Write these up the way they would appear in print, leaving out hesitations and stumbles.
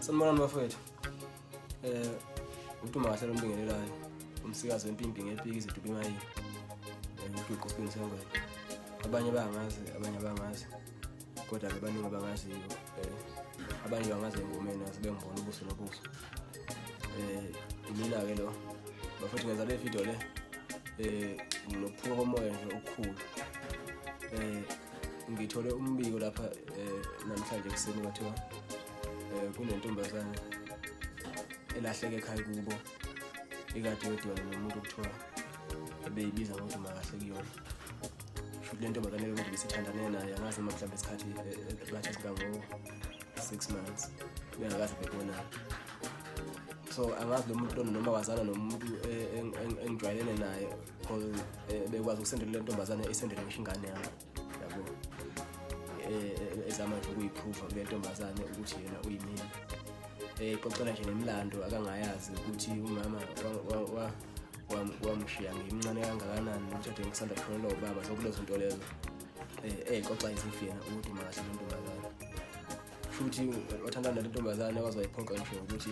Sanibonani bafowethu. uDUMAKAHLE lombingelelayo, umsikazi wempimpi ngepiki izidube imayini. Uqiqo sibonise ngwane. Abanye bangazi, abanye abangazi. Kodwa ke baningi abangaziyo. Abanye bangazi ngomena sibengibona ubuso nobuso. Mina ke lo bafowethu ngenza le video le nginokuphuma komoya nje okukhulu. Ngithole umbiko lapha namhlanje kuseni bathiwa kunentombazane elahleke ekhaya kubo ekade wedwana nomuntu okuthiwa beyibiza ngoDUMAKAHLE kuyona. Futhi le ntombazane ukuthi bisithandane naye angazi noma mhlawumbe isikhathi bathi sikango 6 months bengakaze bebonana. So angazi lo muntu noma wazana nomuntu engijwayelene naye because bekwazi ukusendela le ntombazane esendele ngisho ingane yami yabo. Ezama nje ukuyiprove kule ntombazane ukuthi yena uyimini. Xoxela nje nemilando akangayazi ukuthi umama wamshiya ngimncane kangakanani ukuthi ade ngisanda kushonela ubaba sokulezo zinto lezo. Xoxa izifina uDUMAKAHLE lentombazane. Futhi wathandana le ntombazane wazoyiphonqa ngisho ukuthi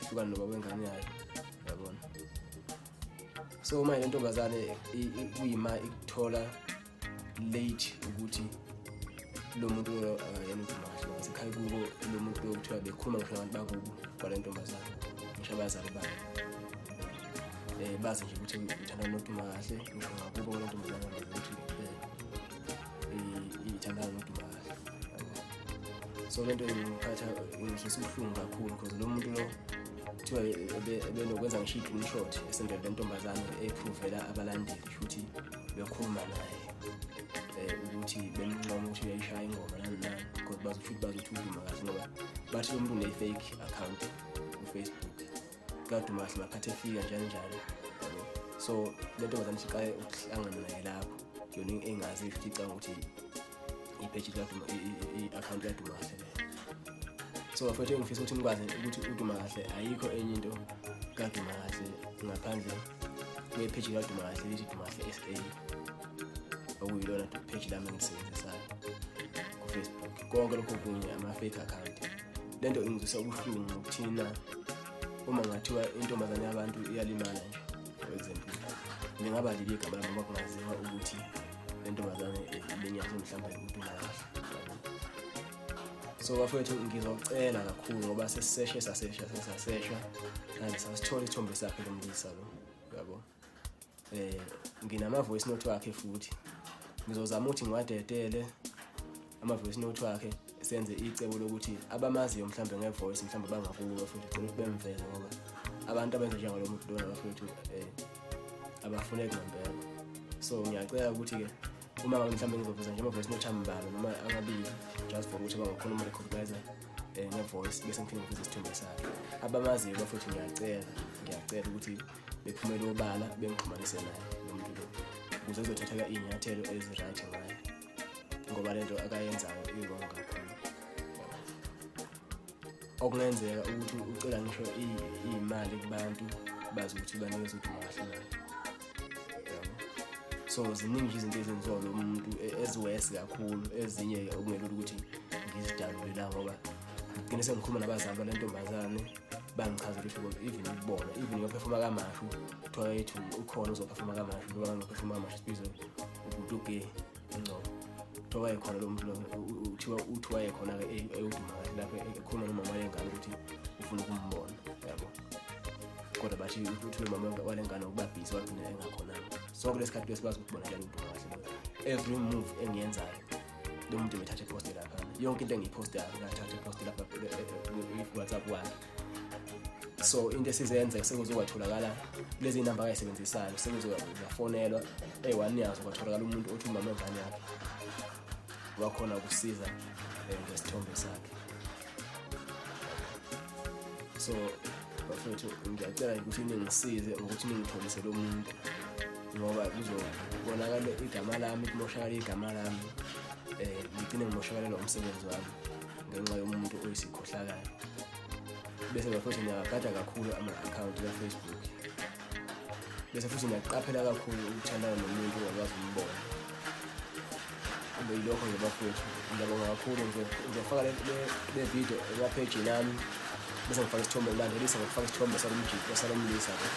ihlukane nobaba wengane yakhe yabona. So uma le ntombazane uyima ikuthola late ukuthi lo muntu lo yena uDUMAKAHLE wasekhaya kubo lo muntu lo kuthiwa bekhuluma ngisho abantu bakubo kwale ntombazane ngisho abazali bayo. Bazi nje ukuthi uthandana noDUMAKAHLE ngisho ngakubo kwale ntombazane ukuthi ithandana noDUMAKAHLE. So lento ngiphatha ngishisa ubuhlungu kakhulu because lo muntu lo kuthiwa benokwenza ngisho i-screenshot esendele le ntombazane eprovela abalandeli futhi bekhuluma naye ukuthi bemncoma ukuthi uyayishaya ingoma nani because bazothi uDUMAKAHLE ngoba bathi lo muntu une-fake account ku-Facebook kaDUMAKAHLE ngaphathe efika njalo. So le ntombazane siqale ukuhlangana naye lapho yona engazi futhi icanga ukuthi ipage i-account kaDUMAKAHLE. So bafethu ngifisa ukuthi nikwazi ukuthi uDUMAKAHLE ayikho enye into kaDUMAKAHLE ngaphandle kwe-page kaDUMAKAHLE lithi DUMAKAHLE SA. Okuyilona page lami engisebenzisayo ku-Facebook. Konke lokho kunye ama-fake account. Lento ingizwisa ubuhlungu ukuthina uma ngathiwa intombazane yabantu iyalimala nje example. Ngingaba libi igama lami ngoba kungaziwa ukuthi le ntombazane ilenyathe mhlawumbe uDUMAKAHLE. So bafethu ngizocela kakhulu ngoba sesiseshe sasesha kanti sasithola isithombe sakhe lo mlisa lo yabo. Nginama voice note wakhe futhi ngizozama ukuthi ngiwadedele ama voice note wakhe senze icebo lokuthi abamaziyo mhlawumbe ngevoice mhlawumbe bangakubo futhi ugcina bemveza ngoba abantu abenza njengalo muntu lona bafethu abafuneki ngempela. So ngiyacela ukuthi ke uma mhlawumbe ngizoveza nje ama voice note ambalwa noma angabili just for ukuthi bangakhona uma recognize ngevoice bese ngifike ngiveze isithombe sakhe. Abamaziyo bafethu ngiyacela ukuthi bephumele obala bengixhumanise naye lo muntu lo ukuze ezothatha inyathelo eziright ngayo ngoba lento akayenzayo iwrong kakhulu. Okungenzeka ukuthi ucela ngisho imali kubantu bazi ukuthi banikeza uDUMAKAHLE. So ziningi izinto ezenziwa lo muntu eziwesi kakhulu, ezinye okungelula ukuthi ngizidalule la ngoba ngine sengikhuluma nabazali bale ntombazane bangichazela ukuthi even ukubona even ngoperforma kamashu kuthiwa yethu ukhona uzoperforma kamashu ngoba ngoperforma kamashu sibizwe ukuthi ngcobo kuthiwa ekhona lo muntu lo uthi wayekhona uDUMAKAHLE lapho ekhuluma nomama wengane ukuthi ufuna ukumbona yabo. Kodwa bathi ukuthi nomama walengane ukuba busy wagcina engakhona. Sonke lesikhathi besibazi ukubona njalo uDUMAKAHLE. Every move engiyenzayo lo muntu bethathe post lapha. Yonke into engiyipostayo ngathatha post lapha ku-WhatsApp wakhe. So into esizenza sekuzokutholakala lezi number ayisebenzisayo sekuzofonelwa one yazo kwatholakala umuntu othi umama wengane yakhe wakhona ukusiza ngesithombe sakhe. So bafethu ngiyacela ukuthi ningisize ngokuthi ningitholise lo muntu ngoba kuzobonakala igama lami kumoshakala igama lami ngigcine ngimoshakala umsebenzi wami ngenxa yomuntu oyisikhohlakala. Bese bafethu ngiyagada kakhulu ama-account ka-Facebook. Bese futhi ngiyaqaphela kakhulu ukuthandana nomuntu ongakwazi umbona. Yilokho nje bafethu ngiyabonga kakhulu ngizofaka le video epage nami bese ngifaka isithombe ngilandelisa ngokufaka isithombe salomjiki salomlisa ke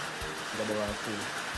ngiyabonga kakhulu.